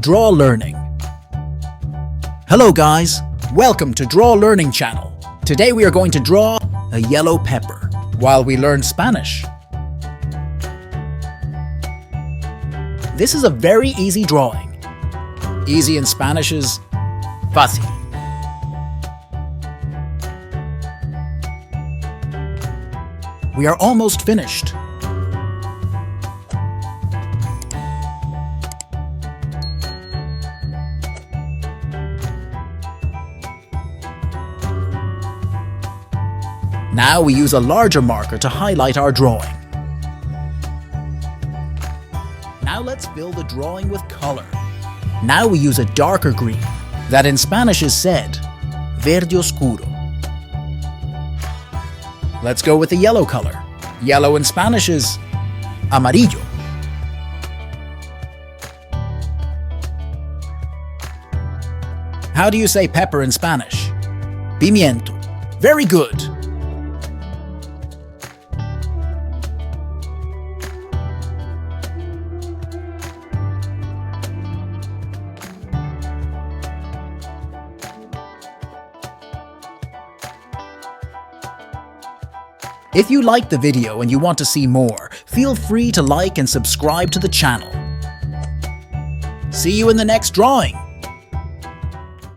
Draw Learning. Hello guys, welcome to Draw Learning channel. Today we are going to draw a yellow pepper while we learn Spanish. This is a very easy drawing. Easy in Spanish is fácil. We are almost finished. Now we use a larger marker to highlight our drawing. Now let's fill the drawing with color. Now we use a darker green, that in Spanish is said, verde oscuro. Let's go with the yellow color. Yellow in Spanish is amarillo. How do you say pepper in Spanish? Pimiento. Very good. If you liked the video and you want to see more, feel free to like and subscribe to the channel. See you in the next drawing!